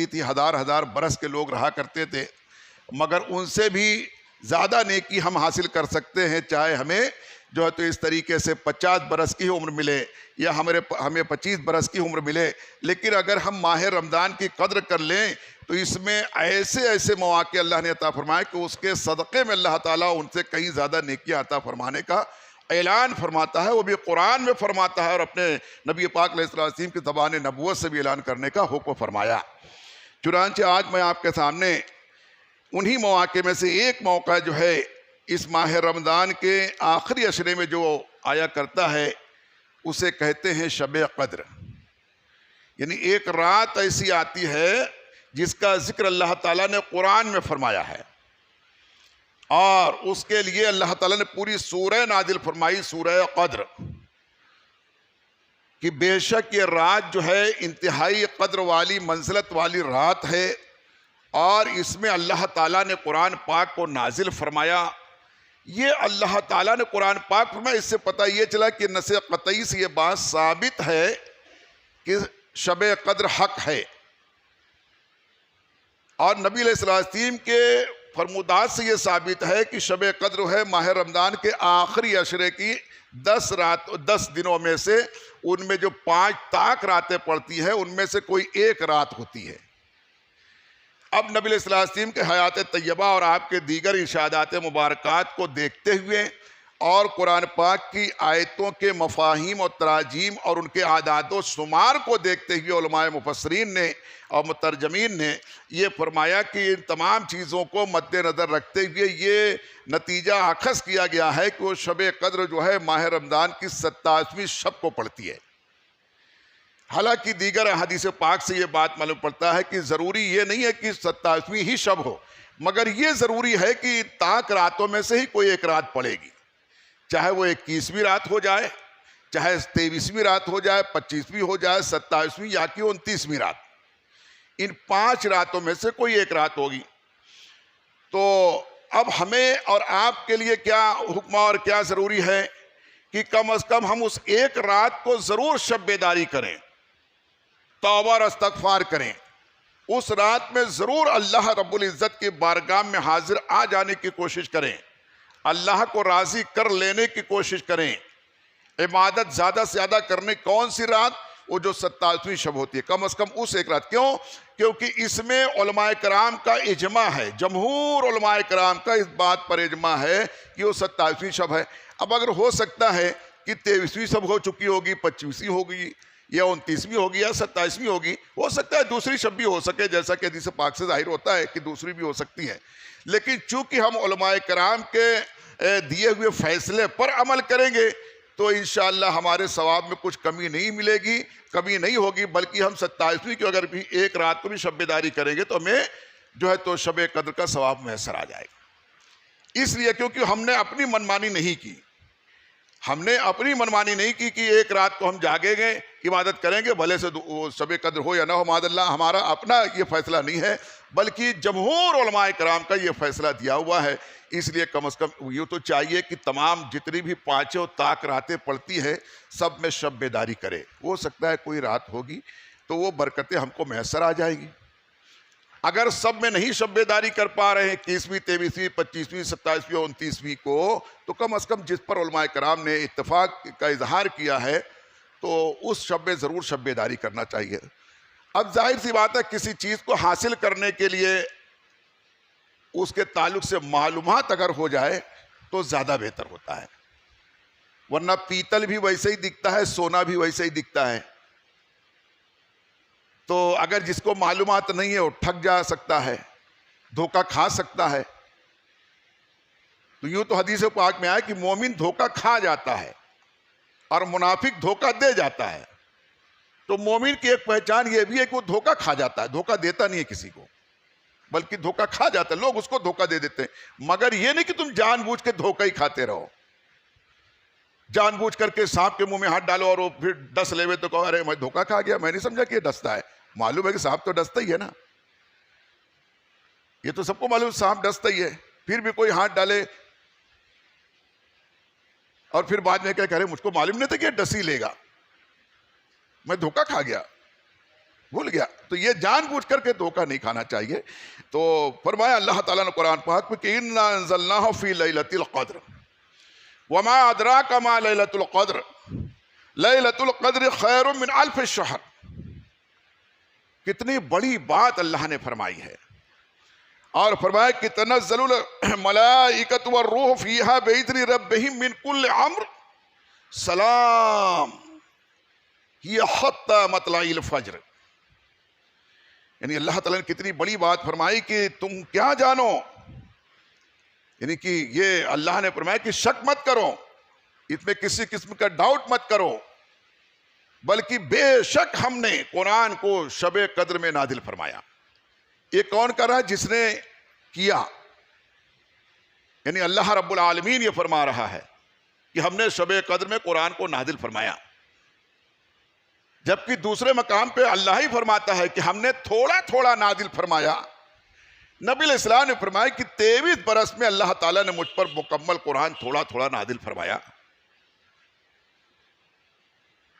ہوتی تھی، ہزار برس کے لوگ رہا کرتے تھے، مگر ان سے بھی زیادہ نیکی ہم حاصل کر سکتے ہیں، چاہے ہمیں جو ہے تو اس طریقے سے 50 برس کی عمر ملے یا ہمیں 25 برس کی عمر ملے، لیکن اگر ہم ماہ رمضان کی قدر کر لیں تو اس میں ایسے مواقع اللہ نے عطا فرمائے کہ اس کے صدقے میں اللہ تعالیٰ ان سے کہیں زیادہ نیکیاں عطا فرمانے کا اعلان فرماتا ہے، وہ بھی قرآن میں فرماتا ہے، اور اپنے نبی پاک علیہ الصلوۃ والسلام کی زبان نبوت سے بھی اعلان کرنے کا حکم فرمایا۔ چنانچہ آج میں آپ کے سامنے انہی مواقع میں سے ایک موقع جو ہے اس ماہ رمضان کے آخری عشرے میں جو آیا کرتا ہے اسے کہتے ہیں شب قدر، یعنی ایک رات ایسی آتی ہے جس کا ذکر اللہ تعالیٰ نے قرآن میں فرمایا ہے، اور اس کے لیے اللہ تعالیٰ نے پوری سورہ نازل فرمائی، سورہ قدر، کہ بے شک یہ رات جو ہے انتہائی قدر والی منزلت والی رات ہے، اور اس میں اللہ تعالیٰ نے قرآن پاک کو نازل فرمایا۔ یہ اللہ تعالیٰ نے قرآن پاک فرمایا، اس سے پتہ یہ چلا کہ نص قطعی سے یہ بات ثابت ہے کہ شب قدر حق ہے، اور نبی علیہ السلام کے فرمودات سے یہ ثابت ہے کہ شب قدر ہے ماہ رمضان کے آخری عشرے کی 10 دنوں میں سے، ان میں جو 5 طاق راتیں پڑتی ہیں ان میں سے کوئی ایک رات ہوتی ہے۔ اب نبی علیہ السلام کے حیات طیبہ اور آپ کے دیگر ارشادات مبارکات کو دیکھتے ہوئے اور قرآن پاک کی آیتوں کے مفاہیم اور تراجیم اور ان کے اعداد و شمار کو دیکھتے ہوئے علماء مفسرین نے اور مترجمین نے یہ فرمایا کہ ان تمام چیزوں کو مد نظر رکھتے ہوئے یہ نتیجہ اخذ کیا گیا ہے کہ وہ شب قدر جو ہے ماہ رمضان کی 27ویں شب کو پڑتی ہے۔ حالانکہ دیگر احادیث پاک سے یہ بات معلوم پڑتا ہے کہ ضروری یہ نہیں ہے کہ 27ویں ہی شب ہو، مگر یہ ضروری ہے کہ طاق راتوں میں سے ہی کوئی ایک رات پڑے گی، چاہے وہ 21ویں رات ہو جائے، چاہے 23ویں رات ہو جائے، 25ویں ہو جائے، 27ویں یا کہ 29ویں رات، ان 5 راتوں میں سے کوئی ایک رات ہوگی۔ تو اب ہمیں اور آپ کے لیے کیا حکم اور کیا ضروری ہے کہ کم از کم ہم اس ایک رات کو ضرور شب بیداری کریں، توبہ اور استغفار کریں، اس رات میں ضرور اللہ رب العزت کی بارگاہ میں حاضر آ جانے کی کوشش کریں، اللہ کو راضی کر لینے کی کوشش کریں، عبادت زیادہ سے زیادہ کرنے۔ کون سی رات؟ وہ جو 27ویں شب ہوتی ہے، کم از کم اس ایک رات۔ کیوں؟ کیونکہ اس میں علماء کرام کا اجماع ہے، جمہور علماء کرام کا اس بات پر اجماع ہے کہ وہ 27ویں شب ہے۔ اب اگر ہو سکتا ہے کہ 23ویں شب ہو چکی ہوگی، 25ویں ہوگی یا 29ویں ہوگی یا 27ویں ہوگی، ہو سکتا ہے دوسری شب بھی ہو سکے، جیسا کہ حدیث پاک سے ظاہر ہوتا ہے کہ دوسری بھی ہو سکتی ہے، لیکن چونکہ ہم علماء کرام کے دیے ہوئے فیصلے پر عمل کریں گے تو انشاءاللہ ہمارے ثواب میں کچھ کمی نہیں ملے گی، کمی نہیں ہوگی، بلکہ ہم 27ویں کی اگر بھی ایک رات کو بھی شب بیداری کریں گے تو ہمیں جو ہے تو شب قدر کا ثواب میسر آ جائے گا۔ اس لیے کیونکہ ہم نے اپنی منمانی نہیں کی، ہم نے اپنی منمانی نہیں کی کہ ایک رات کو ہم جاگیں گے، عبادت کریں گے، بھلے سے شب قدر ہو یا نہ ہو، معاذ اللہ ہمارا اپنا یہ فیصلہ نہیں ہے، بلکہ جمہور علماء کرام کا یہ فیصلہ دیا ہوا ہے۔ اس لیے کم از کم یہ تو چاہیے کہ تمام جتنی بھی 5 طاق راتیں پڑتی ہے سب میں شب بیداری کرے۔ ہو سکتا ہے کوئی رات ہوگی تو وہ برکتیں ہم کو میسر آ جائیں گی۔ اگر سب میں نہیں شب بیداری کر پا رہے ہیں 21ویں 23ویں 25ویں 27ویں 29ویں کو، تو کم از کم جس پر علماء کرام نے اتفاق کا اظہار کیا ہے تو اس شب میں ضرور شب بیداری کرنا چاہیے۔ اب ظاہر سی بات ہے کسی چیز کو حاصل کرنے کے لیے اس کے تعلق سے معلومات اگر ہو جائے تو زیادہ بہتر ہوتا ہے، ورنہ پیتل بھی ویسے ہی دکھتا ہے، سونا بھی ویسے ہی دکھتا ہے۔ تو اگر جس کو معلومات نہیں ہے وہ ٹھگ جا سکتا ہے، دھوکہ کھا سکتا ہے۔ تو یوں تو حدیث پاک میں آیا کہ مومن دھوکہ کھا جاتا ہے اور منافق دھوکہ دے جاتا ہے۔ تو مومن کی ایک پہچان یہ بھی ہے کہ وہ دھوکہ کھا جاتا ہے، دھوکہ دیتا نہیں ہے کسی کو، بلکہ دھوکہ کھا جاتا ہے، لوگ اس کو دھوکہ دے دیتے ہیں۔ مگر یہ نہیں کہ تم جان بوجھ کے دھوکہ ہی کھاتے رہو، جان بوجھ کر کے سانپ کے منہ میں ہاتھ ڈالو اور وہ پھر ڈس لے ہوئے تو کہو ارے میں دھوکہ کھا گیا، میں نہیں سمجھا کہ یہ ڈستا ہے۔ معلوم ہے کہ سانپ تو ڈستا ہی ہے نا، یہ تو سب کو معلوم سانپ ڈستا ہی ہے، پھر بھی کوئی ہاتھ ڈالے اور پھر بعد میں کہہ رہے مجھ کو معلوم نہیں تھا کہ یہ ڈس ہی لے گا، میں دھوکہ کھا گیا۔ بھول گیا. تو یہ جان بوجھ کر کے دھوکہ نہیں کھانا چاہیے. تو فرمایا اللہ تعالیٰ نے قرآن پاک میں کہ اِنَّا أَنزَلْنَاهُ فِي لَيْلَةِ الْقَدْرِ وَمَا أَدْرَاكَ مَا لَيْلَةُ الْقَدْرِ لَيْلَةُ الْقَدْرِ خَيْرٌ مِّنْ أَلْفِ الشَّهْرِ. کتنی بڑی بات اللہ نے فرمائی ہے. اور فرمایا کہ تنزل الملائکۃ والروح فیہا بإذن ربہم من کل امر سلام ہی حتی مطلع الفجر. یعنی اللہ تعالیٰ نے کتنی بڑی بات فرمائی کہ تم کیا جانو. یعنی کہ یہ اللہ نے فرمایا کہ شک مت کرو, اس میں کسی قسم کا ڈاؤٹ مت کرو, بلکہ بے شک ہم نے قرآن کو شب قدر میں نازل فرمایا. یہ کون کر رہا ہے؟ جس نے کیا. یعنی اللہ رب العالمین یہ فرما رہا ہے کہ ہم نے شب قدر میں قرآن کو نازل فرمایا. جبکہ دوسرے مقام پہ اللہ ہی فرماتا ہے کہ ہم نے تھوڑا تھوڑا نازل فرمایا. نبی علیہ السلام نے فرمایا کہ 23 برس میں اللہ تعالیٰ نے مجھ پر مکمل قرآن تھوڑا تھوڑا نازل فرمایا.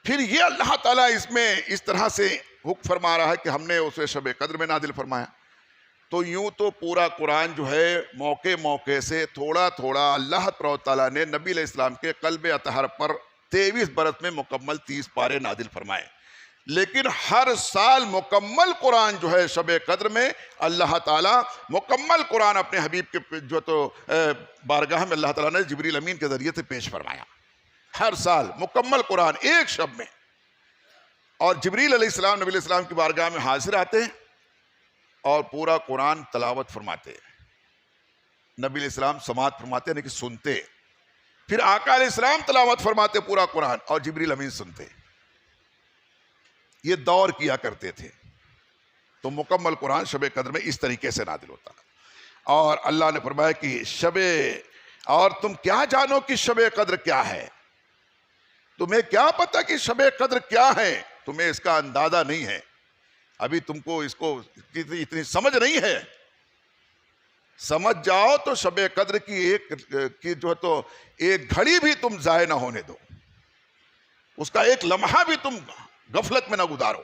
پھر یہ اللہ تعالیٰ اس میں اس طرح سے حکم فرما رہا ہے کہ ہم نے اسے شب قدر میں نازل فرمایا. تو یوں تو پورا قرآن جو ہے موقع موقع سے تھوڑا تھوڑا اللہ تعالیٰ نے نبی علیہ السلام کے قلب اطہر پر 23 برس میں مکمل 30 پارے نازل فرمائے. لیکن ہر سال مکمل قرآن جو ہے شب قدر میں اللہ تعالیٰ مکمل قرآن اپنے حبیب کے جو تو بارگاہ میں اللہ تعالیٰ نے جبریل امین کے ذریعے سے پیش فرمایا. ہر سال مکمل قرآن ایک شب میں. اور جبریل علیہ السلام نبی علیہ السلام کی بارگاہ میں حاضر آتے ہیں اور پورا قرآن تلاوت فرماتے. نبی علیہ السلام سماعت فرماتے یعنی کہ سنتے. پھر آقا علیہ السلام تلاوت فرماتے پورا قرآن اور جبریل امین سنتے. یہ دور کیا کرتے تھے. تو مکمل قرآن شب قدر میں اس طریقے سے نازل ہوتا. اور اللہ نے فرمایا کہ اور تم کیا جانو کہ شب قدر کیا ہے. تمہیں کیا پتا کہ شب قدر کیا ہے؟ تمہیں اس کا اندازہ نہیں ہے. ابھی تم کو اس کو اتنی سمجھ نہیں ہے. سمجھ جاؤ تو شب قدر کی جو ہے تو ایک گھڑی بھی تم ضائع نہ ہونے دو. اس کا ایک لمحہ بھی تم غفلت میں نہ گزارو.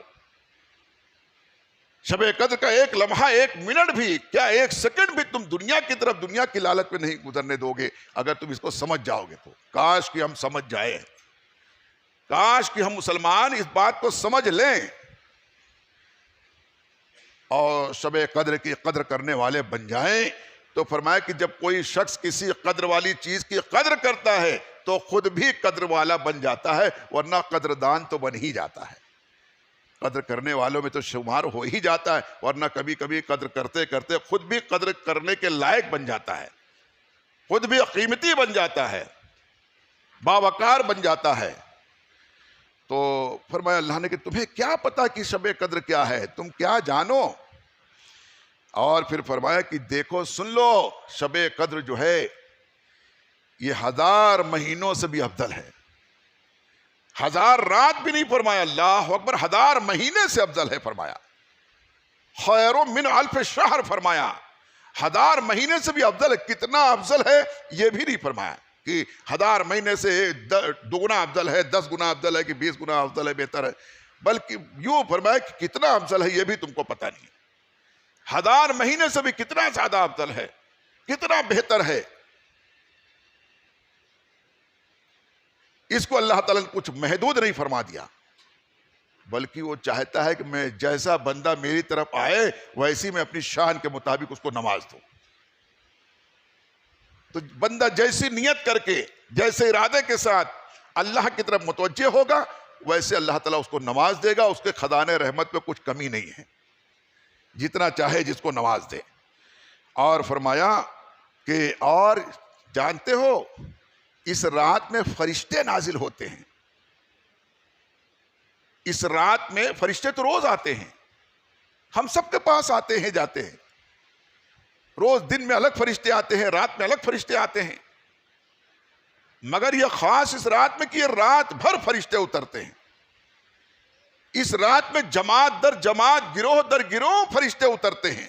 شب قدر کا ایک لمحہ، ایک منٹ بھی، کیا ایک سیکنڈ بھی تم دنیا کی طرف، دنیا کی لالچ میں نہیں گزرنے دو گے. اگر تم اس کو سمجھ جاؤ گے تو. کاش کہ ہم سمجھ جائیں. کاش کہ ہم مسلمان اس بات کو سمجھ لیں اور شب قدر کی قدر کرنے والے بن جائیں. تو فرمایا کہ جب کوئی شخص کسی قدر والی چیز کی قدر کرتا ہے تو خود بھی قدر والا بن جاتا ہے، ورنہ قدردان تو بن ہی جاتا ہے. قدر کرنے والوں میں تو شمار ہو ہی جاتا ہے، ورنہ کبھی کبھی قدر کرتے کرتے خود بھی قدر کرنے کے لائق بن جاتا ہے، خود بھی قیمتی بن جاتا ہے، باوقار بن جاتا ہے. تو فرمایا اللہ نے کہ تمہیں کیا پتا کہ شب قدر کیا ہے، تم کیا جانو. اور پھر فرمایا کہ دیکھو سن لو، شب قدر جو ہے یہ 1000 مہینوں سے بھی افضل ہے. 1000 رات بھی نہیں فرمایا، اللہ اکبر، 1000 مہینے سے افضل ہے فرمایا. خیر من الف شہر فرمایا، 1000 مہینے سے بھی افضل ہے. کتنا افضل ہے یہ بھی نہیں فرمایا کہ 1000 مہینے سے 2 گنا افضل ہے، 10 گنا افضل ہے کہ 20 گنا افضل ہے، بہتر ہے. بلکہ یوں فرمایا کہ کتنا افضل ہے یہ بھی تم کو پتہ نہیں. 1000 مہینے سے بھی کتنا زیادہ افضل ہے، کتنا بہتر ہے. اس کو اللہ تعالیٰ نے کچھ محدود نہیں فرما دیا، بلکہ وہ چاہتا ہے کہ میں جیسا بندہ میری طرف آئے ویسی میں اپنی شان کے مطابق اس کو نواز دوں. تو بندہ جیسی نیت کر کے، جیسے ارادے کے ساتھ اللہ کی طرف متوجہ ہوگا ویسے اللہ تعالیٰ اس کو نواز دے گا. اس کے خزانے رحمت میں کچھ کمی نہیں ہے، جتنا چاہے جس کو نواز دے. اور فرمایا کہ اور جانتے ہو اس رات میں فرشتے نازل ہوتے ہیں. اس رات میں فرشتے تو روز آتے ہیں، ہم سب کے پاس آتے ہیں جاتے ہیں. روز دن میں الگ فرشتے آتے ہیں، رات میں الگ فرشتے آتے ہیں. مگر یہ خاص اس رات میں کہ یہ رات بھر فرشتے اترتے ہیں. اس رات میں جماعت در جماعت، گروہ در گروہ فرشتے اترتے ہیں.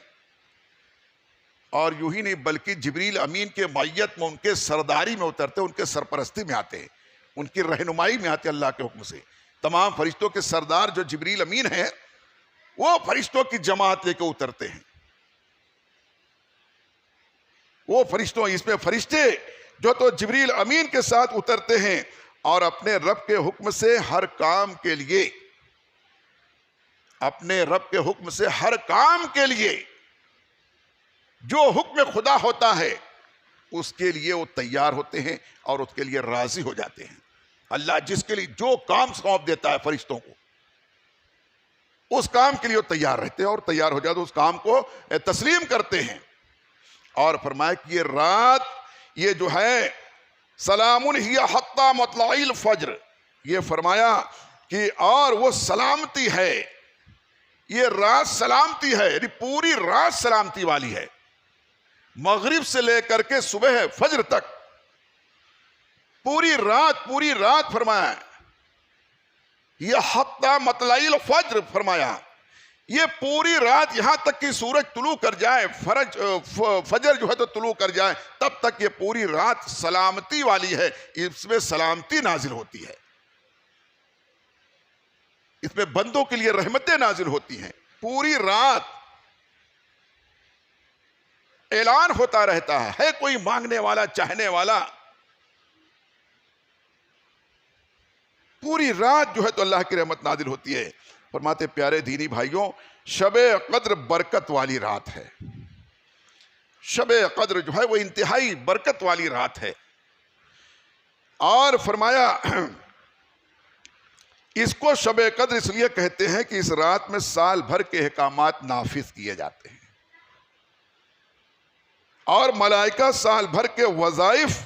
اور یوں ہی نہیں بلکہ جبریل امین کے معیت میں، ان کے سرداری میں اترتے ہیں، ان کے سرپرستی میں آتے ہیں، ان کی رہنمائی میں آتے ہیں اللہ کے حکم سے. تمام فرشتوں کے سردار جو جبریل امین ہیں وہ فرشتوں کی جماعت لے کے اترتے ہیں. وہ فرشتوں، اس میں فرشتے جو تو جبریل امین کے ساتھ اترتے ہیں اور اپنے رب کے حکم سے ہر کام کے لیے، اپنے رب کے حکم سے ہر کام کے لیے جو حکم خدا ہوتا ہے اس کے لیے وہ تیار ہوتے ہیں اور اس کے لیے راضی ہو جاتے ہیں. اللہ جس کے لیے جو کام سونپ دیتا ہے فرشتوں کو، اس کام کے لیے وہ تیار رہتے ہیں اور تیار ہو جاتے اس کام کو تسلیم کرتے ہیں. اور فرمایا کہ یہ رات، یہ جو ہے سلام ہی حتی مطلع الفجر، یہ فرمایا کہ اور وہ سلامتی ہے، یہ رات سلامتی ہے، یعنی پوری رات سلامتی والی ہے، مغرب سے لے کر کے صبح فجر تک پوری رات فرمایا. یہ حتی مطلع الفجر فرمایا یہ پوری رات یہاں تک کہ سورج طلوع کر جائے، فجر جو ہے تو طلوع کر جائے، تب تک یہ پوری رات سلامتی والی ہے. اس میں سلامتی نازل ہوتی ہے، اس میں بندوں کے لیے رحمتیں نازل ہوتی ہیں. پوری رات اعلان ہوتا رہتا ہے کوئی مانگنے والا، چاہنے والا. پوری رات جو ہے تو اللہ کی رحمت نازل ہوتی ہے. فرماتے پیارے دینی بھائیوں، شب قدر برکت والی رات ہے. شب قدر جو ہے وہ انتہائی برکت والی رات ہے. اور فرمایا اس کو شب قدر اس لیے کہتے ہیں کہ اس رات میں سال بھر کے احکامات نافذ کیے جاتے ہیں اور ملائکہ سال بھر کے وظائف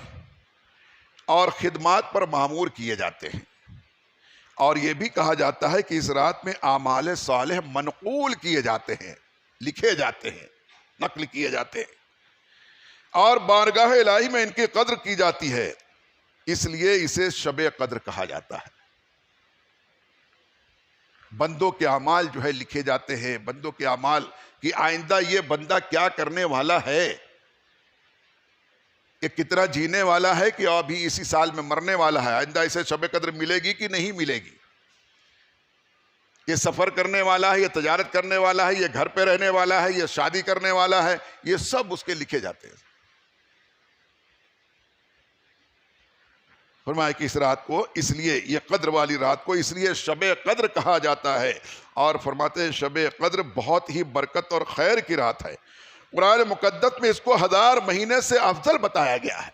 اور خدمات پر مامور کیے جاتے ہیں. اور یہ بھی کہا جاتا ہے کہ اس رات میں اعمال صالح منقول کیے جاتے ہیں، لکھے جاتے ہیں، نقل کیے جاتے ہیں، اور بارگاہ الہی میں ان کی قدر کی جاتی ہے. اس لیے اسے شب قدر کہا جاتا ہے. بندوں کے اعمال جو ہے لکھے جاتے ہیں، بندوں کے اعمال کہ آئندہ یہ بندہ کیا کرنے والا ہے، کہ کتنا جینے والا ہے، کہ ابھی اسی سال میں مرنے والا ہے، آئندہ اسے شب قدر ملے گی کہ نہیں ملے گی، یہ سفر کرنے والا ہے، یہ تجارت کرنے والا ہے، یہ گھر پہ رہنے والا ہے، یہ شادی کرنے والا ہے، یہ سب اس کے لکھے جاتے ہیں. فرمایا کہ اس رات کو اس لیے، یہ قدر والی رات کو اس لیے شب قدر کہا جاتا ہے. اور فرماتے ہیں شب قدر بہت ہی برکت اور خیر کی رات ہے. قرآن مقدس میں اس کو 1000 مہینے سے افضل بتایا گیا ہے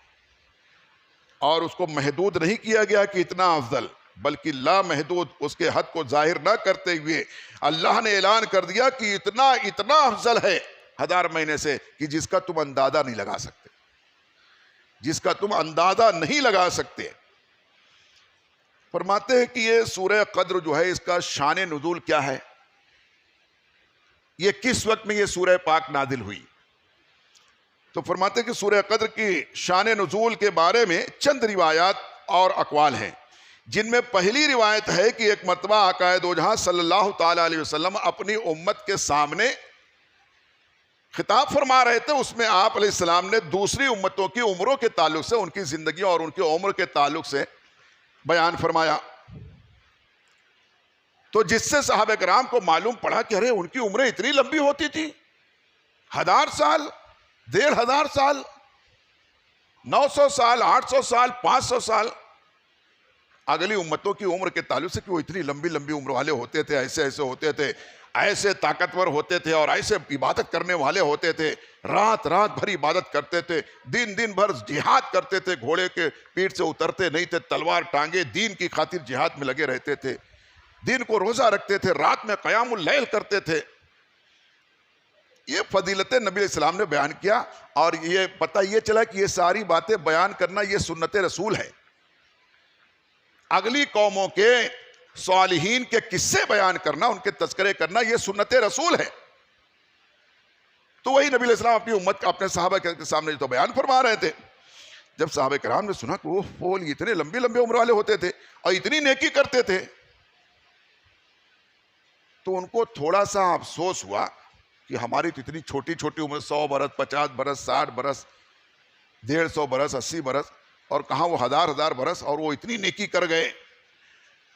اور اس کو محدود نہیں کیا گیا کہ اتنا افضل، بلکہ لا محدود اس کے حد کو ظاہر نہ کرتے ہوئے اللہ نے اعلان کر دیا کہ اتنا افضل ہے 1000 مہینے سے کہ جس کا تم اندازہ نہیں لگا سکتے، جس کا تم اندازہ نہیں لگا سکتے. فرماتے ہیں کہ یہ سورہ قدر جو ہے اس کا شان نزول کیا ہے، یہ کس وقت میں یہ سورہ پاک نازل ہوئی. تو فرماتے ہیں کہ سورہ قدر کی شان نزول کے بارے میں چند روایات اور اقوال ہیں، جن میں پہلی روایت ہے کہ ایک مرتبہ آقا دو جہاں صلی اللہ تعالی علیہ وسلم اپنی امت کے سامنے خطاب فرما رہے تھے. اس میں آپ علیہ السلام نے دوسری امتوں کی عمروں کے تعلق سے، ان کی زندگی اور ان کی عمر کے تعلق سے بیان فرمایا. تو جس سے صحابہ کرام کو معلوم پڑا کہ ارے ان کی عمریں اتنی لمبی ہوتی تھی، 1000 سال، 1500 سال، 900 سال، 800 سال، 500 سال. اگلی امتوں کی عمر کے تعلق سے کہ وہ اتنی لمبی لمبی عمر والے ہوتے تھے، ایسے ہوتے تھے، ایسے طاقتور ہوتے تھے اور ایسے عبادت کرنے والے ہوتے تھے، رات بھر عبادت کرتے تھے، دن بھر جہاد کرتے تھے، گھوڑے کے پیٹھ سے اترتے نہیں تھے، تلوار ٹانگے دین کی خاطر جہاد میں لگے رہتے تھے، دن کو روزہ رکھتے تھے، رات میں قیام اللیل کرتے تھے. یہ فضیلت نبی علیہ السلام نے بیان کیا اور یہ پتہ یہ چلا کہ یہ ساری باتیں بیان کرنا یہ سنت رسول ہے. اگلی قوموں کے صالحین کے قصے بیان کرنا، ان کے تذکرے کرنا یہ سنت رسول ہے. تو وہی نبی علیہ السلام اپنی امت، اپنے صحابہ کے سامنے تو بیان فرما رہے تھے. جب صحابہ کرام نے سنا کہ وہ اتنے لمبے عمر والے ہوتے تھے اور اتنی نیکی کرتے تھے، تو ان کو تھوڑا سا افسوس ہوا کہ ہماری تو اتنی چھوٹی عمر، 100 برس، 50 برس، 60 برس، 150 برس، 80 برس، اور کہاں وہ 1000 برس، اور وہ اتنی نیکی کر گئے.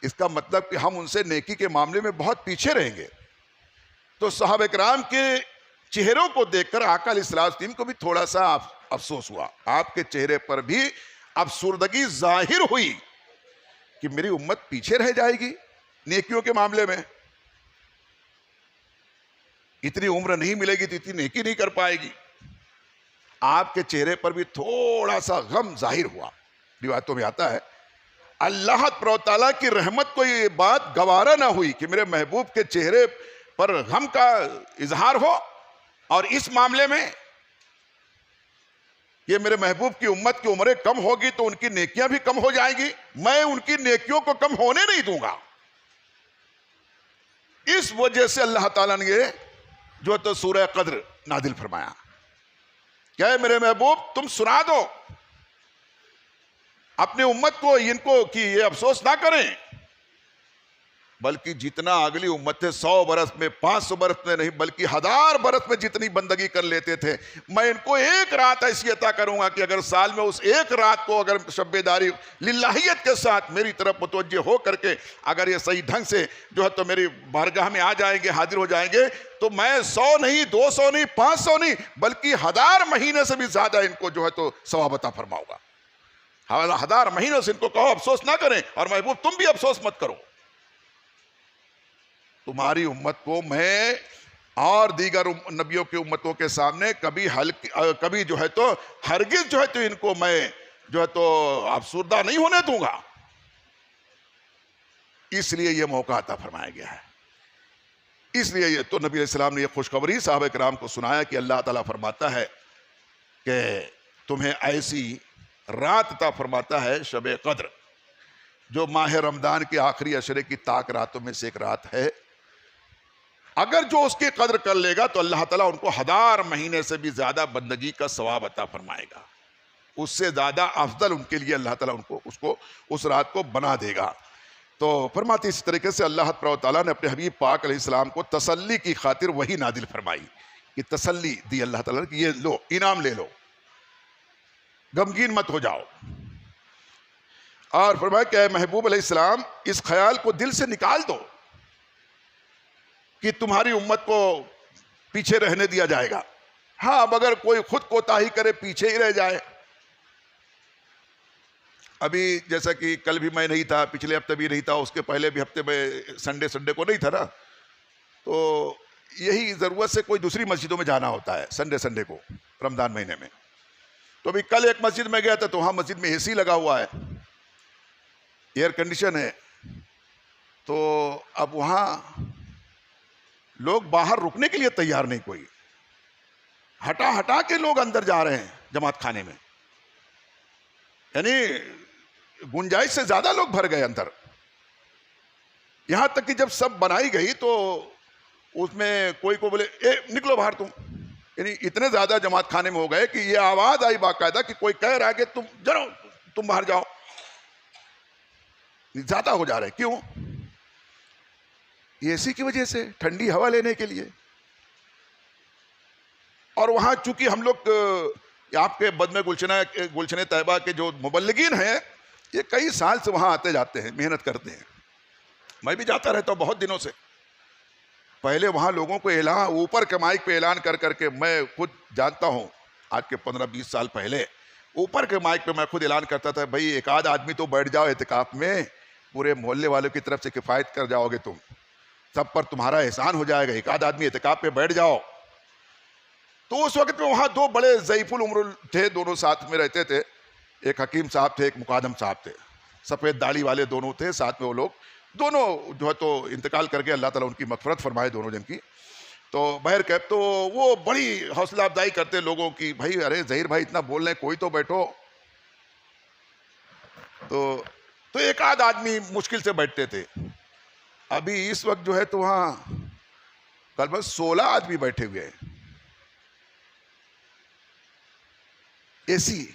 اس کا مطلب کہ ہم ان سے نیکی کے معاملے میں بہت پیچھے رہیں گے. تو صحابہ کرام کے چہروں کو دیکھ کر آقا علیہ السلام کو بھی تھوڑا سا افسوس ہوا. آپ کے چہرے پر بھی افسردگی ظاہر ہوئی کہ میری امت پیچھے رہ جائے گی نیکیوں کے معاملے میں. اتنی عمر نہیں ملے گی تو اتنی نیکی نہیں کر پائے گی. آپ کے چہرے پر بھی تھوڑا سا غم ظاہر ہوا. روایتوں میں آتا ہے اللہ تعالیٰ کی رحمت کو یہ بات گوارا نہ ہوئی کہ میرے محبوب کے چہرے پر غم کا اظہار ہو، اور اس معاملے میں یہ میرے محبوب کی امت کی عمریں کم ہوگی تو ان کی نیکیاں بھی کم ہو جائیں گی، میں ان کی نیکیوں کو کم ہونے نہیں دوں گا. اس وجہ سے اللہ تعالیٰ نے یہ جو تو سورہ قدر نازل فرمایا. کیا ہے میرے محبوب تم سنا دو اپنی امت کو ان کو کہ یہ افسوس نہ کریں، بلکہ جتنا اگلی امت 100 برس میں 500 برس میں نہیں بلکہ 1000 برس میں جتنی بندگی کر لیتے تھے، میں ان کو ایک رات ایسی عطا کروں گا کہ اگر سال میں اس ایک رات کو اگر شب بیداری للہیت کے ساتھ میری طرف متوجہ ہو کر کے اگر یہ صحیح ڈھنگ سے جو ہے تو میری بارگاہ میں آ جائیں گے، حاضر ہو جائیں گے، تو میں 100 نہیں 200 نہیں 500 نہیں بلکہ 1000 مہینے سے بھی زیادہ ان کو جو ہے تو ثواب عطا فرماؤں گا. 1000 مہینوں سے ان کو کہو افسوس نہ کریں، اور محبوب تم بھی افسوس مت کرو. تمہاری امت کو میں اور دیگر نبیوں کی امتوں کے سامنے کبھی جو ہے تو ہرگز جو ہے تو ان کو میں جو ہے تو افسردہ نہیں ہونے دوں گا. اس لیے یہ موقع عطا فرمایا گیا ہے. اس لیے یہ تو نبی علیہ السلام نے یہ خوشخبری صحابہ کرام کو سنایا کہ اللہ تعالیٰ فرماتا ہے کہ تمہیں ایسی رات عطا فرماتا ہے شب قدر جو ماہ رمضان کے آخری عشرے کی طاق راتوں میں سے ایک رات ہے. اگر جو اس کی قدر کر لے گا تو اللہ تعالیٰ ان کو 1000 مہینے سے بھی زیادہ بندگی کا ثواب عطا فرمائے گا. اس سے زیادہ افضل ان کے لیے اللہ تعالیٰ ان کو اس رات کو بنا دے گا. تو فرماتے اسی طریقے سے اللہ تعالیٰ نے اپنے حبیب پاک علیہ السلام کو تسلی کی خاطر وہی نازل فرمائی کہ تسلی دی اللہ تعالیٰ نے کہ یہ لو انعام لے لو، غمگین مت ہو جاؤ. اور فرمایا کہ اے محبوب علیہ السلام اس خیال کو دل سے نکال دو کہ تمہاری امت کو پیچھے رہنے دیا جائے گا. ہاں اب اگر کوئی خود کوتاہی کرے پیچھے ہی رہ جائے. ابھی جیسا کہ کل بھی میں نہیں تھا، پچھلے ہفتے بھی نہیں تھا، اس کے پہلے بھی ہفتے میں سنڈے کو نہیں تھا نا، تو یہی ضرورت سے کوئی دوسری مسجدوں میں جانا ہوتا ہے سنڈے کو رمضان مہینے میں. تو ابھی کل ایک مسجد میں گیا تھا تو وہاں مسجد میں اے سی لگا ہوا ہے، ایئر کنڈیشن ہے، تو اب وہاں لوگ باہر رکنے کے لیے تیار نہیں، کوئی ہٹا کے لوگ اندر جا رہے ہیں جماعت خانے میں، یعنی گنجائش سے زیادہ لوگ بھر گئے اندر. یہاں تک کہ جب سب بنائی گئی تو اس میں کوئی کو بولے اے نکلو باہر تم، یعنی اتنے زیادہ جماعت خانے میں ہو گئے کہ یہ آواز آئی باقاعدہ کہ کوئی کہہ رہا ہے کہ تم باہر جاؤ. زیادہ ہو جا رہے. کیوں؟ اے سی کی وجہ سے، ٹھنڈی ہوا لینے کے لیے. اور وہاں چونکہ ہم لوگ آپ کے بد میں گلشن طیبہ کے جو مبلغین ہیں یہ کئی سال سے وہاں آتے جاتے ہیں، محنت کرتے ہیں. میں بھی جاتا رہتا ہوں بہت دنوں سے. پہلے وہاں لوگوں کو اعلان اوپر کے مائک پہ اعلان کر کے، میں خود جانتا ہوں آج کے 15-20 سال پہلے اوپر کے مائک پہ میں خود اعلان کرتا تھا بھائی ایک آدھ آدمی تو بیٹھ جاؤ اعتکاف میں، پورے محلے والوں کی طرف سے کفایت کر جاؤ گے تم، سب پر تمہارا احسان ہو جائے گا، ایک آدھ آدمی اعتکاف پہ بیٹھ جاؤ. تو اس وقت میں وہاں 2 بڑے ضعیف العمر تھے، دونوں ساتھ میں رہتے تھے. ایک حکیم صاحب تھے، ایک مقادم صاحب تھے، سفید داڑھی والے دونوں تھے ساتھ میں. وہ لوگ دونوں جو ہے تو انتقال کر کے اللہ تعالیٰ ان کی مغفرت فرمائے دونوں جن کی. تو بہرکیف تو وہ بڑی حوصلہ افزائی کرتے لوگوں کی، بھائی ارے ظہیر بھائی اتنا بول رہے ہیں کوئی تو بیٹھو. تو ایک آدھ آدمی مشکل سے بیٹھتے تھے. ابھی اس وقت جو ہے تو وہاں کل بس 16 آدمی بیٹھے ہوئے ہیں. اے سی،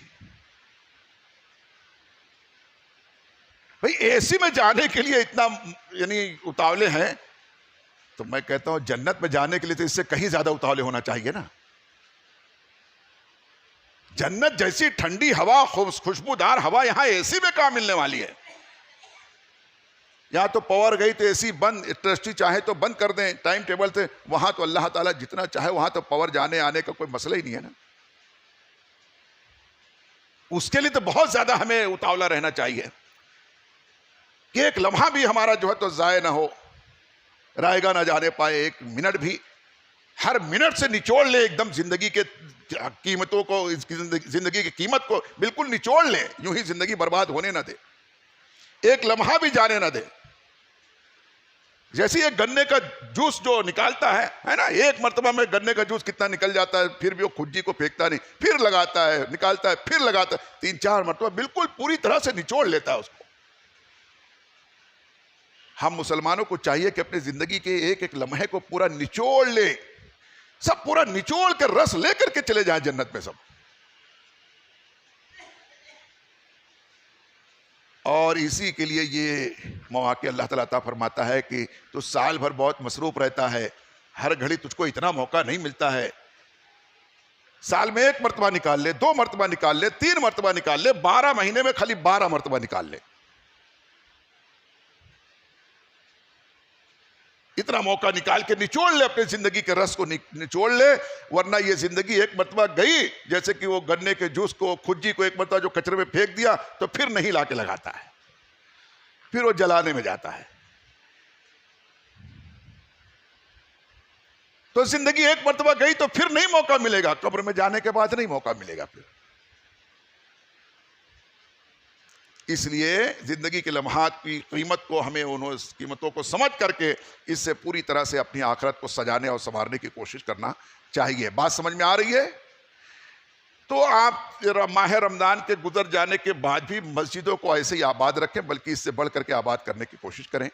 بھائی اے سی میں جانے کے لیے اتنا یعنی اتاولے ہیں، تو میں کہتا ہوں جنت میں جانے کے لیے تو اس سے کہیں زیادہ اتاولے ہونا چاہیے نا. جنت جیسی ٹھنڈی ہوا، خوشبودار ہوا یہاں اے سی میں کہاں ملنے والی ہے. یہاں تو پاور گئی تو اے سی بند، ٹرسٹی چاہے تو بند کر دیں ٹائم ٹیبل سے، وہاں تو اللہ تعالیٰ جتنا چاہے وہاں تو پاور جانے آنے کا کوئی مسئلہ ہی نہیں ہے نا. اس کے لیے تو بہت زیادہ ہمیں اتاولا رہنا چاہیے کہ ایک لمحہ بھی ہمارا جو ہے تو ضائع نہ ہو، رائے گا نہ جانے پائے ایک منٹ بھی. ہر منٹ سے نچوڑ لے ایک دم زندگی کے قیمتوں کو، زندگی کی قیمت کو بالکل نچوڑ لے، یوں ہی زندگی برباد ہونے نہ دے، ایک لمحہ بھی جانے نہ دے. جیسے یہ گنے کا جوس جو نکالتا ہے نا، ایک مرتبہ میں گنے کا جوس کتنا نکل جاتا ہے، پھر بھی وہ کھجی کو پھینکتا نہیں، پھر لگاتا ہے، نکالتا ہے، پھر لگاتا ہے، 3-4 مرتبہ بالکل پوری طرح سے نچوڑ لیتا ہے اس کو. ہم مسلمانوں کو چاہیے کہ اپنی زندگی کے ایک ایک لمحے کو پورا نچوڑ لے، سب پورا نچوڑ کے رس لے کر کے چلے جائیں جنت میں سب. اور اسی کے لیے یہ مواقع اللہ تعالیٰ عطا فرماتا ہے کہ تو سال بھر بہت مصروف رہتا ہے، ہر گھڑی تجھ کو اتنا موقع نہیں ملتا ہے. سال میں 1 مرتبہ نکال لے، 2 مرتبہ نکال لے، 3 مرتبہ نکال لے، 12 مہینے میں خالی 12 مرتبہ نکال لے. اتنا موقع نکال کے نچوڑ لے، اپنی زندگی کے رس کو نچوڑ لے، ورنہ یہ زندگی ایک مرتبہ گئی، جیسے کہ وہ گنے کے جوس کو، کھجی کو ایک مرتبہ جو کچرے میں پھینک دیا تو پھر نہیں لا کے لگاتا ہے، پھر وہ جلانے میں جاتا ہے. تو زندگی ایک مرتبہ گئی تو پھر نہیں موقع ملے گا، قبر میں جانے کے بعد نہیں موقع ملے گا پھر. اس لیے زندگی کے لمحات کی قیمت کو ہمیں اس قیمتوں کو سمجھ کر کے اس سے پوری طرح سے اپنی آخرت کو سجانے اور سنوارنے کی کوشش کرنا چاہیے. بات سمجھ میں آ رہی ہے؟ تو آپ ماہ رمضان کے گزر جانے کے بعد بھی مسجدوں کو ایسے ہی آباد رکھیں، بلکہ اس سے بڑھ کر کے آباد کرنے کی کوشش کریں.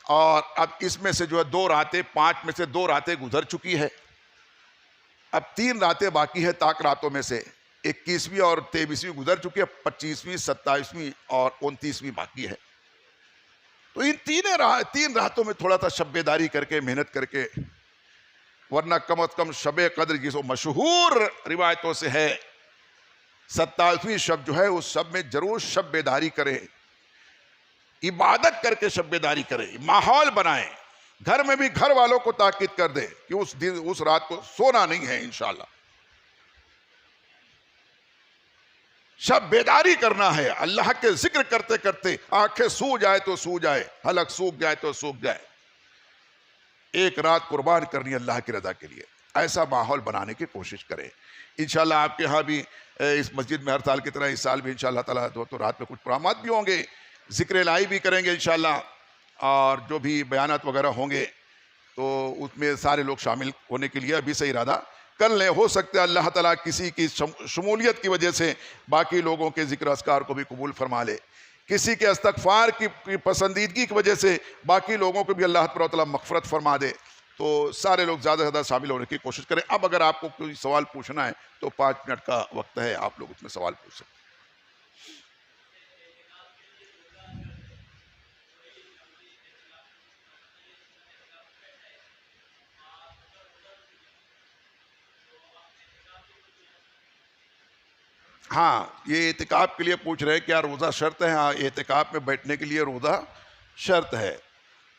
اور اب اس میں سے جو ہے 2 راتیں، 5 میں سے 2 راتیں گزر چکی ہے، اب 3 راتیں باقی ہے طاق راتوں میں سے. 21ویں اور 23ویں گزر چکی ہے، 25ویں، 27ویں اور 29ویں باقی ہے. تو ان 3 راتوں میں تھوڑا سا شب بیداری کر کے، محنت کر کے، ورنہ کم از کم شب قدر جس کو مشہور روایتوں سے ہے 27ویں شب جو ہے، اس شب میں ضرور شب بیداری کرے، عبادت کر کے شب بیداری کرے، ماحول بنائیں، گھر میں بھی گھر والوں کو تاکید کر دے کہ اس رات کو سونا نہیں ہے انشاءاللہ، شب بیداری کرنا ہے. اللہ کے ذکر کرتے کرتے آنکھیں سو جائے تو سو جائے، حلق سوکھ جائے تو سوکھ جائے، ایک رات قربان کرنی اللہ کی رضا کے لیے. ایسا ماحول بنانے کی کوشش کریں. انشاءاللہ آپ کے ہاں بھی اس مسجد میں ہر سال کی طرح اس سال بھی انشاءاللہ تعالیٰ تو رات میں کچھ پروگرامات بھی ہوں گے، ذکر الہی بھی کریں گے انشاءاللہ، اور جو بھی بیانات وغیرہ ہوں گے تو اس میں سارے لوگ شامل ہونے کے لیے ابھی سے ارادہ کر لیں. ہو سکتا ہے اللہ تعالیٰ کسی کی شمولیت کی وجہ سے باقی لوگوں کے ذکر اذکار کو بھی قبول فرما لے، کسی کے استغفار کی پسندیدگی کی وجہ سے باقی لوگوں کو بھی اللہ تعالیٰ مغفرت فرما دے. تو سارے لوگ زیادہ سے زیادہ شامل ہونے کی کوشش کریں. اب اگر آپ کو کوئی سوال پوچھنا ہے تو 5 منٹ کا وقت ہے، آپ لوگ اس میں سوال پوچھ سکتے ہیں. ہاں، یہ اعتکاف کے لیے پوچھ رہے ہیں کیا روزہ شرط ہے؟ ہاں، اعتکاف میں بیٹھنے کے لیے روزہ شرط ہے.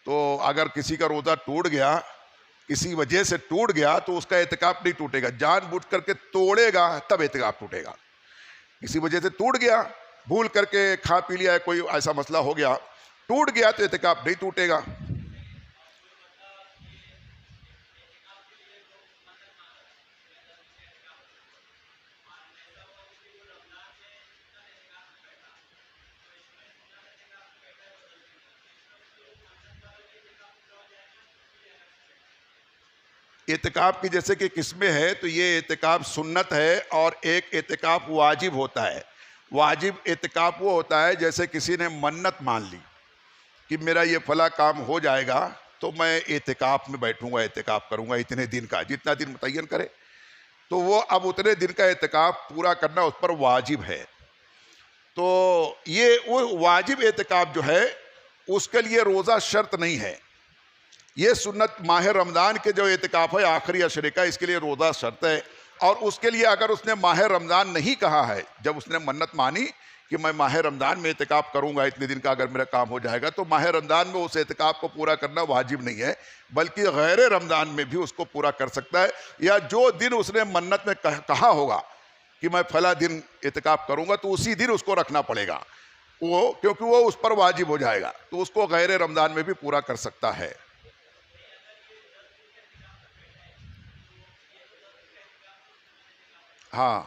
تو اگر کسی کا روزہ ٹوٹ گیا، کسی وجہ سے ٹوٹ گیا، تو اس کا اعتکاف نہیں ٹوٹے گا. جان بوجھ کر کے توڑے گا تب اعتکاف ٹوٹے گا. کسی وجہ سے ٹوٹ گیا، بھول کر کے کھا پی لیا، کوئی ایسا مسئلہ ہو گیا، ٹوٹ گیا تو اعتکاف نہیں ٹوٹے گا. اعتکاف کی جیسے کہ قسمیں ہے، تو یہ اعتکاف سنت ہے اور ایک اعتکاف واجب ہوتا ہے. واجب اعتکاف وہ ہوتا ہے جیسے کسی نے منت مان لی کہ میرا یہ فلاں کام ہو جائے گا تو میں اعتکاف میں بیٹھوں گا، اعتکاف کروں گا اتنے دن کا، جتنا دن متعین کرے، تو وہ اب اتنے دن کا اعتکاف پورا کرنا اس پر واجب ہے. تو یہ وہ واجب اعتکاف جو ہے اس کے لیے روزہ شرط نہیں ہے. یہ سنت ماہ رمضان کے جو اعتکاف ہے آخری عشرے کا، اس کے لیے روزہ شرط ہے. اور اس کے لیے اگر اس نے ماہ رمضان نہیں کہا ہے، جب اس نے منت مانی کہ میں ماہ رمضان میں اعتکاف کروں گا اتنے دن کا اگر میرا کام ہو جائے گا، تو ماہ رمضان میں اس اعتکاف کو پورا کرنا واجب نہیں ہے، بلکہ غیر رمضان میں بھی اس کو پورا کر سکتا ہے، یا جو دن اس نے منت میں کہا ہوگا کہ میں فلاں دن اعتکاف کروں گا تو اسی دن اس کو رکھنا پڑے گا، وہ کیونکہ وہ اس پر واجب ہو جائے گا، تو اس کو غیر رمضان میں بھی پورا کر سکتا ہے۔ ہاں،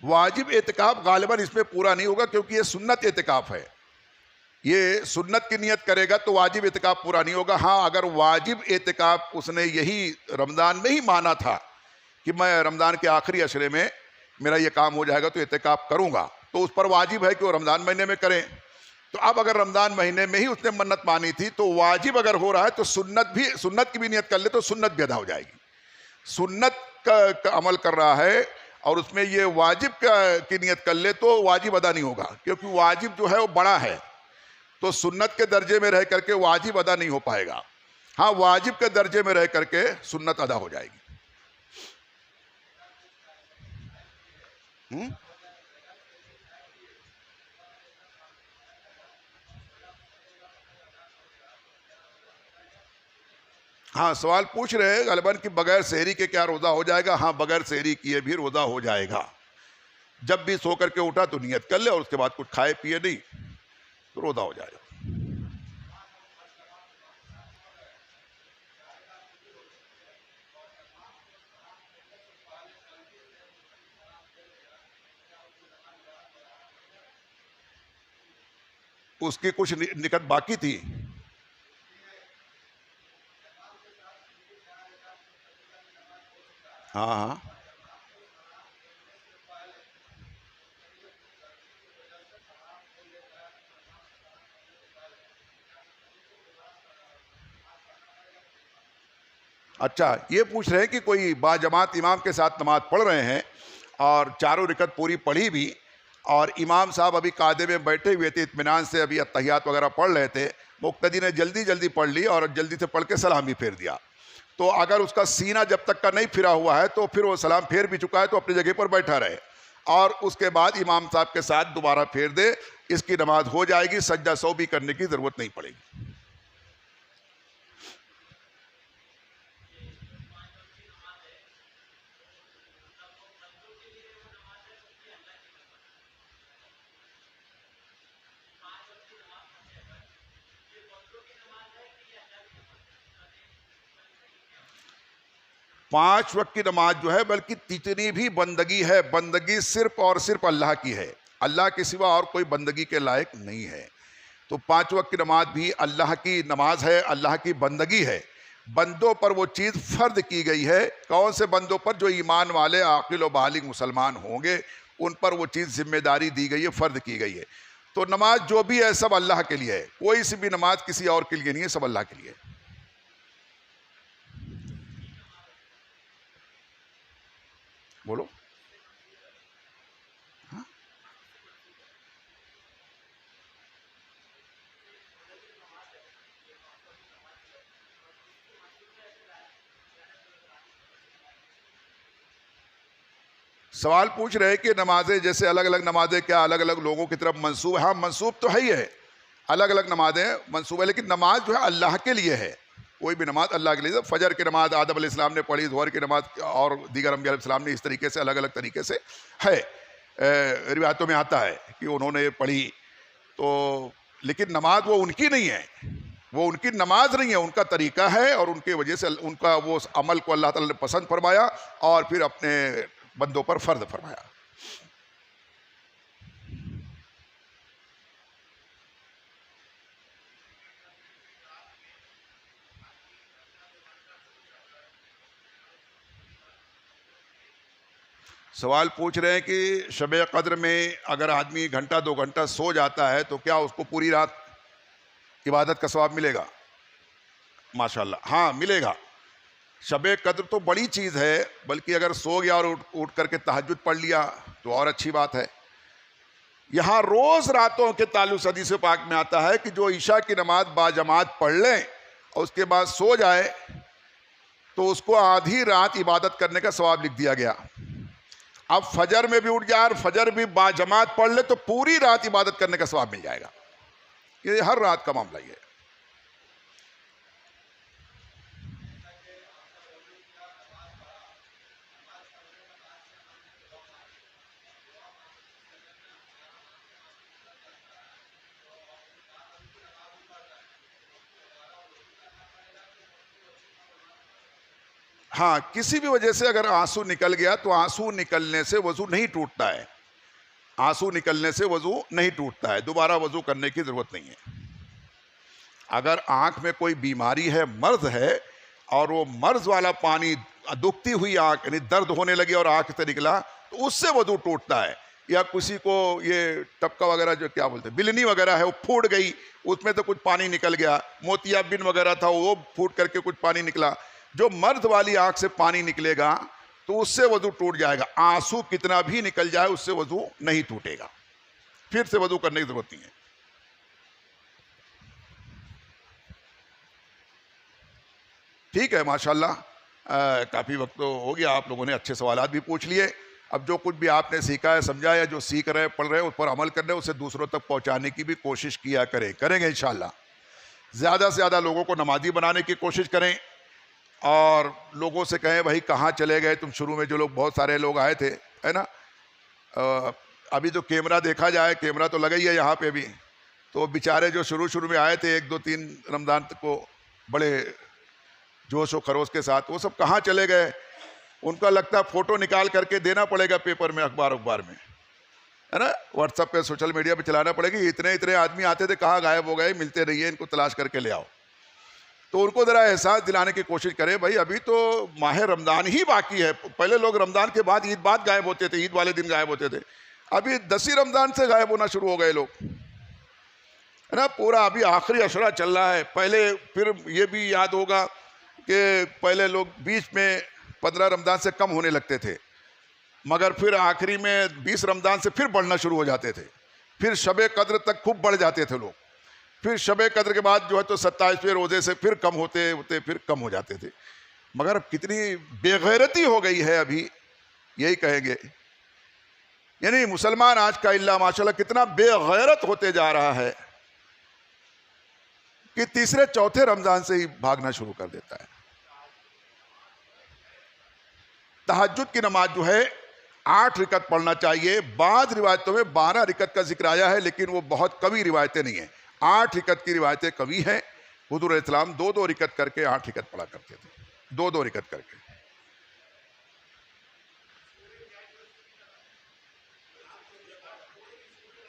واجب اعتکاف غالباً اس میں پورا نہیں ہوگا، کیونکہ یہ سنت اعتکاف ہے، یہ سنت کی نیت کرے گا تو واجب اعتکاف پورا نہیں ہوگا۔ ہاں، اگر واجب اعتکاف اس نے یہی رمضان میں ہی مانا تھا کہ میں رمضان کے آخری عشرے میں میرا یہ کام ہو جائے گا تو اعتکاف کروں گا، تو اس پر واجب ہے کہ وہ رمضان مہینے میں کریں۔ تو اب اگر رمضان مہینے میں ہی اس نے منت مانی تھی تو واجب اگر ہو رہا ہے تو سنت کی بھی نیت کر لے تو سنت بھی ادا ہو جائے گی۔ سنت کا عمل کر رہا ہے اور اس میں یہ واجب کی نیت کر لے تو واجب ادا نہیں ہوگا، کیونکہ واجب جو ہے وہ بڑا ہے، تو سنت کے درجے میں رہ کر کے واجب ادا نہیں ہو پائے گا۔ ہاں، واجب کے درجے میں رہ کر کے سنت ادا ہو جائے گی۔ ہاں، سوال پوچھ رہے ہیں غالباً کہ بغیر سحری کے کیا روزہ ہو جائے گا؟ ہاں، بغیر سحری کیے بھی روزہ ہو جائے گا۔ جب بھی سو کر کے اٹھا تو نیت کر لے اور اس کے بعد کچھ کھائے پیے نہیں تو روزہ ہو جائے گا۔ اس کی کچھ نکت باقی تھی۔ ہاں ہاں، 'اچھا، یہ پوچھ رہے ہیں کہ کوئی باجماعت امام کے ساتھ نماز پڑھ رہے ہیں اور چاروں رکعت پوری پڑھی بھی، اور امام صاحب ابھی قاعدے میں بیٹھے ہوئے تھے، اطمینان سے ابھی اتحیات وغیرہ پڑھ رہے تھے، مقتدی نے جلدی پڑھ لی اور جلدی سے پڑھ کے سلام بھی پھیر دیا۔ تو اگر اس کا سینہ جب تک کا نہیں پھرا ہوا ہے تو پھر وہ سلام پھیر بھی چکا ہے تو اپنی جگہ پر بیٹھا رہے، اور اس کے بعد امام صاحب کے ساتھ دوبارہ پھیر دے، اس کی نماز ہو جائے گی، سجدہ سہو بھی کرنے کی ضرورت نہیں پڑے گی۔ پانچ وقت کی نماز جو ہے، بلکہ جتنی بھی بندگی ہے، بندگی صرف اور صرف اللہ کی ہے، اللہ کے سوا اور کوئی بندگی کے لائق نہیں ہے۔ تو پانچ وقت کی نماز بھی اللہ کی نماز ہے، اللہ کی بندگی ہے۔ بندوں پر وہ چیز فرض کی گئی ہے، کون سے بندوں پر؟ جو ایمان والے عاقل و بالغ مسلمان ہوں گے، ان پر وہ چیز ذمہ داری دی گئی ہے، فرض کی گئی ہے۔ تو نماز جو بھی ہے سب اللہ کے لیے ہے، کوئی سی بھی نماز کسی اور کے لیے نہیں ہے، سب اللہ کے لیے ہے۔ بولو۔ سوال پوچھ رہے کہ نمازیں جیسے الگ الگ نمازیں کیا الگ الگ لوگوں کی طرف منسوب ہے؟ ہاں، منسوب تو ہے ہی ہے، الگ الگ نمازیں منسوب ہے، لیکن نماز جو ہے اللہ کے لیے ہے، کوئی بھی نماز اللہ کے لیے۔ فجر کی نماز آدم علیہ السلام نے پڑھی، ظہر کی نماز اور دیگر انبیاء علیہ السلام نے اس طریقے سے الگ الگ طریقے سے ہے، روایتوں میں آتا ہے کہ انہوں نے پڑھی، تو لیکن نماز وہ ان کی نہیں ہے، وہ ان کی نماز نہیں ہے، ان کا طریقہ ہے، اور ان کی وجہ سے ان کا وہ عمل کو اللہ تعالیٰ نے پسند فرمایا اور پھر اپنے بندوں پر فرض فرمایا۔ سوال پوچھ رہے ہیں کہ شب قدر میں اگر آدمی گھنٹہ دو گھنٹہ سو جاتا ہے تو کیا اس کو پوری رات عبادت کا ثواب ملے گا؟ ماشاءاللہ، ہاں ملے گا۔ شب قدر تو بڑی چیز ہے، بلکہ اگر سو گیا اور اٹھ کر کے تہجد پڑھ لیا تو اور اچھی بات ہے۔ یہاں روز راتوں کے تعلق سے حدیث پاک میں آتا ہے کہ جو عشاء کی نماز باجماعت پڑھ لیں اور اس کے بعد سو جائے تو اس کو آدھی رات عبادت کرنے کا ثواب لکھ دیا گیا. اب فجر میں بھی اٹھ جائے اور فجر بھی با جماعت پڑھ لے تو پوری رات عبادت کرنے کا ثواب مل جائے گا. یہ ہر رات کا معاملہ یہ ہے. ہاں کسی بھی وجہ سے اگر آنسو نکل گیا تو آنسو نکلنے سے وضو نہیں ٹوٹتا ہے. آنسو نکلنے سے وضو نہیں ٹوٹتا ہے, دوبارہ وضو کرنے کی ضرورت نہیں ہے. اگر آنکھ میں کوئی بیماری ہے, مرض ہے, اور وہ مرض والا پانی دکھتی ہوئی آنکھ یعنی درد ہونے لگی اور آنکھ سے نکلا تو اس سے وضو ٹوٹتا ہے. یا کسی کو یہ ٹپکا وغیرہ جو کیا بولتے ہیں بلنی وغیرہ ہے وہ پھوٹ گئی, اس میں تو کچھ پانی نکل گیا, موتیا بن وغیرہ تھا وہ پھوٹ کر کے کچھ پانی نکلا, جو مرد والی آنکھ سے پانی نکلے گا تو اس سے وضو ٹوٹ جائے گا. آنسو کتنا بھی نکل جائے اس سے وضو نہیں ٹوٹے گا, پھر سے وضو کرنے کی ضرورت نہیں ہے. ٹھیک ہے ماشاءاللہ, کافی وقت تو ہو گیا, آپ لوگوں نے اچھے سوالات بھی پوچھ لیے. اب جو کچھ بھی آپ نے سیکھا ہے, سمجھا ہے, جو سیکھ رہے پڑھ رہے اس پر عمل کر رہے اسے دوسروں تک پہنچانے کی بھی کوشش کیا کریں گے انشاءاللہ. زیادہ سے زیادہ لوگوں کو نمازی بنانے کی کوشش کریں, اور لوگوں سے کہیں بھائی کہاں چلے گئے تم, شروع میں جو لوگ بہت سارے لوگ آئے تھے ہے نا, ابھی تو کیمرہ دیکھا جائے, کیمرہ تو لگا ہی ہے یہاں پہ بھی, تو بیچارے جو شروع میں آئے تھے 1 2 3 رمضان کو بڑے جوش و خروش کے ساتھ, وہ سب کہاں چلے گئے؟ ان کا لگتا ہے فوٹو نکال کر کے دینا پڑے گا پیپر میں, اخبار میں ہے نا, واٹس ایپ پہ سوشل میڈیا پہ چلانا پڑے گی. اتنے آدمی آتے تھے کہاں غائب ہو گئے, ملتے رہیے, ان کو تلاش کر کے لے آؤ. تو ان کو ذرا احساس دلانے کی کوشش کریں بھائی ابھی تو ماہ رمضان ہی باقی ہے. پہلے لوگ رمضان کے بعد عید بعد غائب ہوتے تھے, عید والے دن غائب ہوتے تھے, ابھی 10 رمضان سے غائب ہونا شروع ہو گئے لوگ ہے نا. پورا ابھی آخری عشرہ چل رہا ہے. پہلے پھر یہ بھی یاد ہوگا کہ پہلے لوگ بیچ میں 15 رمضان سے کم ہونے لگتے تھے, مگر پھر آخری میں 20 رمضان سے پھر بڑھنا شروع ہو جاتے تھے, پھر شب قدر تک خوب بڑھ جاتے تھے لوگ, پھر شب قدر کے بعد جو ہے تو 27ویں روزے سے پھر کم ہوتے پھر کم ہو جاتے تھے. مگر اب کتنی بے غیرتی ہو گئی ہے ابھی, یہی کہیں گے. یعنی مسلمان آج کا اللہ ماشاءاللہ کتنا بے غیرت ہوتے جا رہا ہے کہ تیسرے چوتھے رمضان سے ہی بھاگنا شروع کر دیتا ہے. تہجد کی نماز جو ہے 8 رکعت پڑھنا چاہیے. بعض روایتوں میں 12 رکعت کا ذکر آیا ہے, لیکن وہ بہت قوی روایتیں نہیں ہیں. 8 رکعت کی روایتیں قوی ہیں. حضور علیہ السلام 2 رکعت کر کے 8 رکعت پڑھا کرتے تھے, 2 رکعت کر کے.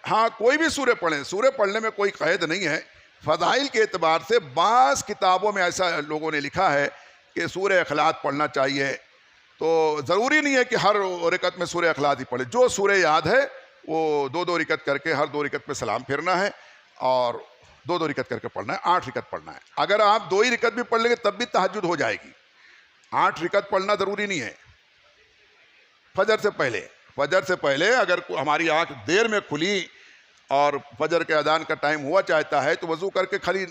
ہاں کوئی بھی سورہ پڑھیں, سورہ پڑھنے میں کوئی قید نہیں ہے. فضائل کے اعتبار سے بعض کتابوں میں ایسا لوگوں نے لکھا ہے کہ سورہ اخلاص پڑھنا چاہیے. تو ضروری نہیں ہے کہ ہر رکعت میں سورہ اخلاص ہی پڑھے, جو سورہ یاد ہے وہ 2 رکعت کر کے ہر 2 رکعت پہ سلام پھیرنا ہے اور 2 رکعت کر کے پڑھنا ہے. 8 رکعت پڑھنا ہے. اگر آپ 2 ہی رکعت بھی پڑھ لیں گے تب بھی تہجد ہو جائے گی. 8 رکعت پڑھنا ضروری نہیں ہے. فجر سے پہلے اگر ہماری آنکھ دیر میں کھلی اور فجر کے اذان کا ٹائم ہوا چاہتا ہے تو وضو کر کے خالی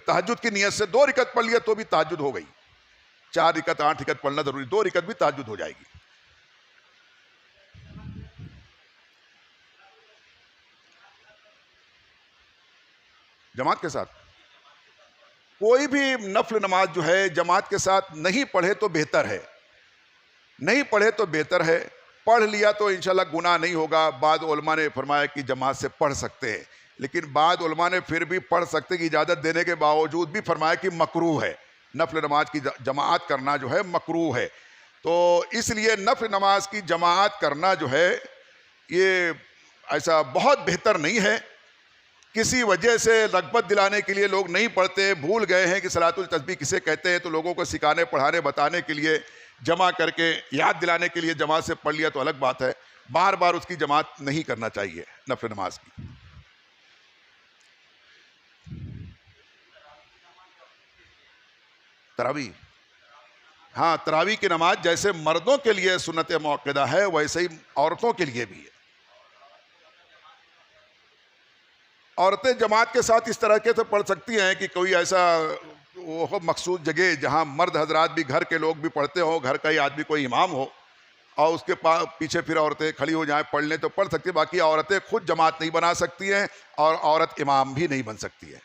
تہجد کی نیت سے 2 رکعت پڑھ لیا تو بھی تہجد ہو گئی. 4 رکعت 8 رکعت پڑھنا ضروری, 2 رکعت بھی تہجد ہو جائے گی. جماعت کے ساتھ کوئی بھی نفل نماز جو ہے جماعت کے ساتھ نہیں پڑھے تو بہتر ہے, نہیں پڑھے تو بہتر ہے. پڑھ لیا تو انشاءاللہ گناہ نہیں ہوگا. بعض علماء نے فرمایا کہ جماعت سے پڑھ سکتے ہیں, لیکن بعض علماء نے پھر بھی پڑھ سکتے کی اجازت دینے کے باوجود بھی فرمایا کہ مکروہ ہے. نفل نماز کی جماعت کرنا جو ہے مکروہ ہے. تو اس لیے نفل نماز کی جماعت کرنا جو ہے یہ ایسا بہت بہتر نہیں ہے. کسی وجہ سے رغبت دلانے کے لیے لوگ نہیں پڑھتے, بھول گئے ہیں کہ صلاۃ التسبیح کسے کہتے ہیں, تو لوگوں کو سکھانے پڑھانے بتانے کے لیے جمع کر کے یاد دلانے کے لیے جماعت سے پڑھ لیا تو الگ بات ہے. بار بار اس کی جماعت نہیں کرنا چاہیے نفل نماز کی. تراویح, ہاں تراویح کی نماز جیسے مردوں کے لیے سنت موقدہ ہے ویسے ہی عورتوں کے لیے بھی ہے. عورتیں جماعت کے ساتھ اس طرح کے تو پڑھ سکتی ہیں کہ کوئی ایسا وہ ہو مخصوص جگہ جہاں مرد حضرات بھی گھر کے لوگ بھی پڑھتے ہوں، گھر کا ہی آدمی کوئی امام ہو اور اس کے پیچھے پھر عورتیں کھڑی ہو جائیں پڑھ لیں تو پڑھ سکتی ہیں، باقی عورتیں خود جماعت نہیں بنا سکتی ہیں اور عورت امام بھی نہیں بن سکتی ہے۔